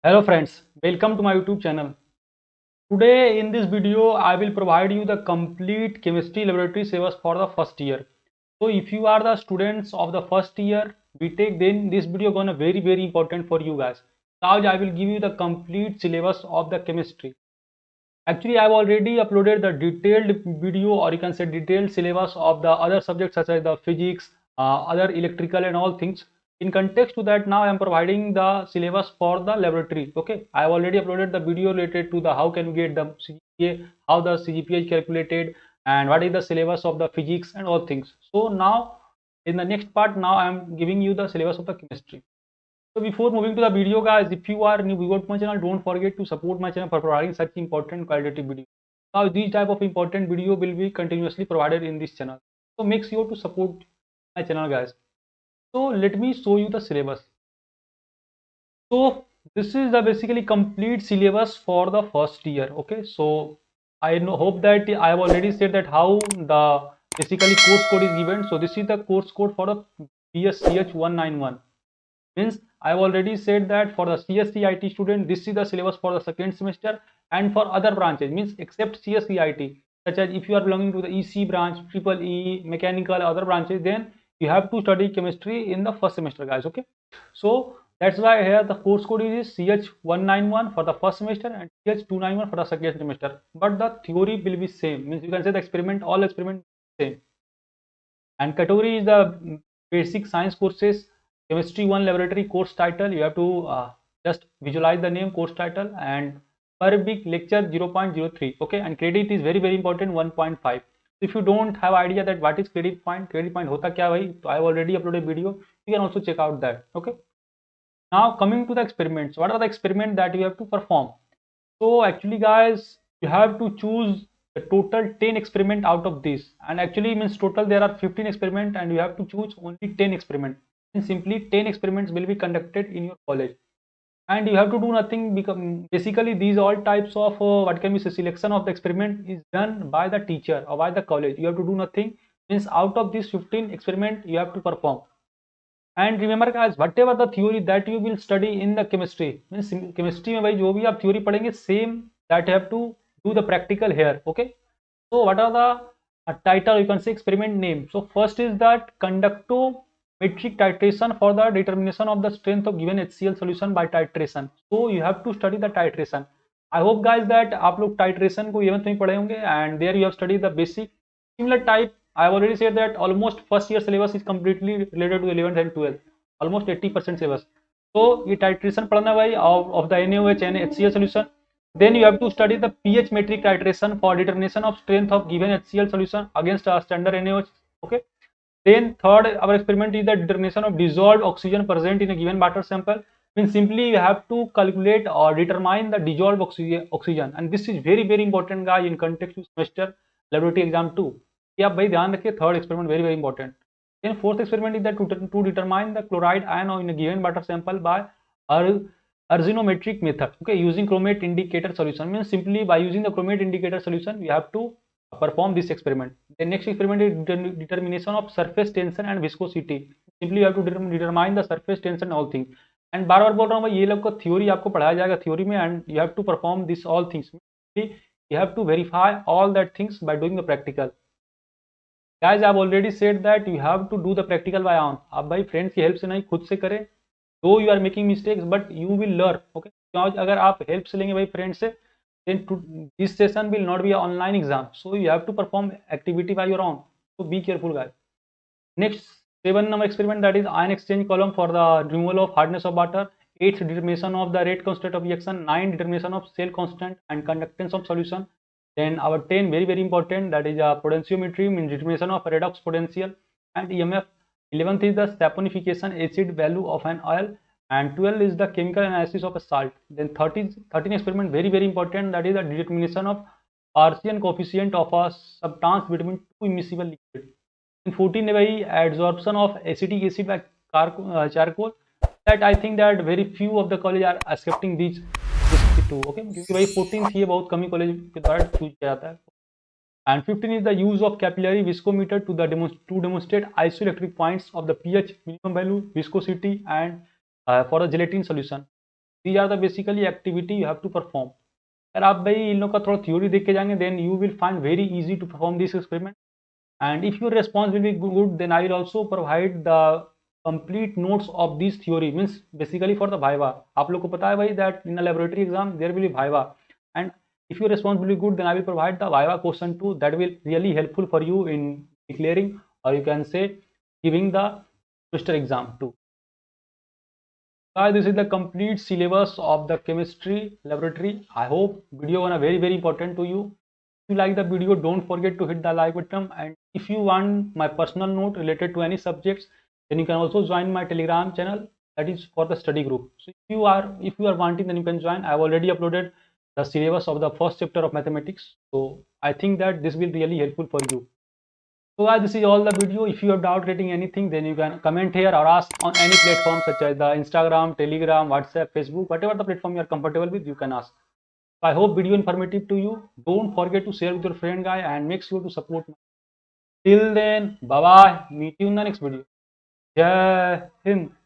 Hello friends, welcome to my YouTube channel. Today in this video I will provide you the complete chemistry laboratory syllabus for the first year. So if you are the students of the first year BTech, then this video gonna very important for you guys. Now I will give you the complete syllabus of the chemistry. Actually I have already uploaded the detailed video, or you can say detailed syllabus of the other subjects such as the physics, other electrical and all things. In context to that, now I am providing the syllabus for the laboratory. Okay, I have already uploaded the video related to the how can we get the CGPA, how the CGPA is calculated, and what is the syllabus of the physics and all things. So now in the next part, now I am giving you the syllabus of the chemistry. So before moving to the video, guys, if you are new viewer to my channel, don't forget to support my channel for providing such important qualitative video. Now these type of important video will be continuously provided in this channel. So make sure to support my channel, guys. So let me show you the syllabus. So this is the basically complete syllabus for the first year. Okay, so hope that I have already said that how the basically course code is given. So this is the course code for the PSCH 191. Means I have already said that for the CSE IT student, this is the syllabus for the second semester, and for other branches, means except CSE IT, such as if you are belonging to the EC branch, triple E, mechanical, other branches, then you have to study chemistry in the first semester, guys. Okay, so that's why here the course code is CH191 for the first semester and CH291 for the second semester, but the theory will be same. Means you can say the experiment, all experiment same. And category is the basic science courses. Chemistry 1 laboratory course title, you have to just visualize the name, course title, and per week lecture 0.03. Okay, and credit is very important, 1.5. If you don't have idea that what is credit point hota kya bhai, so I have already uploaded video, you can also check out that. Okay, now coming to the experiments, what are the experiments that you have to perform? So actually guys, you have to choose the total 10 experiment out of this, and actually means total there are 15 experiment and you have to choose only 10 experiment, and simply 10 experiments will be conducted in your college, and you have to do nothing. Basically these all types of what can we say, selection of the experiment is done by the teacher or by the college. You have to do nothing. Means out of these 15 experiment you have to perform. And remember guys, whatever the theory that you will study in the chemistry, means chemistry में भाई जो भी आप theory पढ़ेंगे same that you have to do the practical here. Okay, so what are the title, you can say experiment name. So first is that conductometric titration for the determination of the strength of given HCl solution by titration. So you have to study the titration. I hope guys that आप लोग titration को 11th में पढ़े होंगे, and there you have studied the basic similar type. I have already said that almost first year syllabus is completely related to 11th and 12th, almost 80% syllabus. So ये titration पढ़ना भाई of the NaOH and HCl solution. Then you have to study the pH metric titration for determination of strength of given HCl solution against a standard NaOH. Okay. Then third, our experiment is the determination of dissolved oxygen present in a given water sample. Means simply you have to calculate or determine the dissolved oxygen, and this is very important guys in context to semester laboratory exam 2. ये आप भाई ध्यान रखिए, third experiment very important. Then fourth experiment is that to determine the chloride ion in a given water sample by arsinometric method. Okay, using chromate indicator solution. Means simply by using the chromate indicator solution you have to perform this experiment. The next experiment is determination of surface tension and viscosity. Simply you have to determine the surface tension all things. And बार बार बोल रहा हूँ भाई, ये लोग को theory आपको पढ़ाया जाएगा थ्योरी में, and you have to perform this all things. You have to verify all that things by doing the practical. Guys, I've already said that you have to do the practical by own. आप भाई friends की help से नहीं, खुद से करें. Though you are making mistakes, but you will learn. Okay, अगर आप हेल्प से लेंगे भाई फ्रेंड से, then this session will not be an online exam. So you have to perform activity by your own. So be careful, guys. Next, 7 number experiment, that is ion exchange column for the removal of hardness of water. 8th, determination of the rate constant of reaction. 9, determination of cell constant and conductance of solution. Then our 10, very important, that is a potentiometry, means determination of redox potential and EMF. 11th is the saponification acid value of an oil, and 12 is the chemical analysis of a salt. Then 13 experiment, very important, that is the determination of Archian coefficient of a substance between two immiscible liquids. In 14 भाई adsorption of acetic acid by charcoal. That I think that very few of the college are accepting these two. Okay, क्योंकि भाई 14th ये बहुत कम ही college के द्वारा choose किया जाता है. And 15 is the use of capillary viscometer to demonstrate isoelectric points of the pH, minimum value, viscosity, and for a gelatin solution. These are the basically activity you have to perform. अगर आप भाई इन लोग का थोड़ा theory देख के जाएंगे then you will find very easy to perform this experiment. And if your response will be good, then I will also provide the complete notes of this theory, means basically for the viva। आप लोग को पता है भाई that in a laboratory exam there will be viva, and if your response will be good then I will provide the viva question too, that will really helpful for you in declaring, or you can say giving the semester exam too। Guys, this is the complete syllabus of the chemistry laboratory। I hope video gonna very important to you। If you like the video, don't forget to hit the like button, and if you want my personal note related to any subjects, then you can also join my telegram channel, that is for the study group। So if you are wanting, then you can join। I have already uploaded the syllabus of the first chapter of mathematics, so I think that this will really helpful for you। So guys, this is all the video। If you have doubt getting anything, then you can comment here or ask on any platform such as the Instagram, Telegram, WhatsApp, Facebook, whatever the platform you are comfortable with, you can ask। So I hope video informative to you। Don't forget to share with your friend guy and make sure to support me। Till then, bye bye, meet you in the next video। Jai Hind।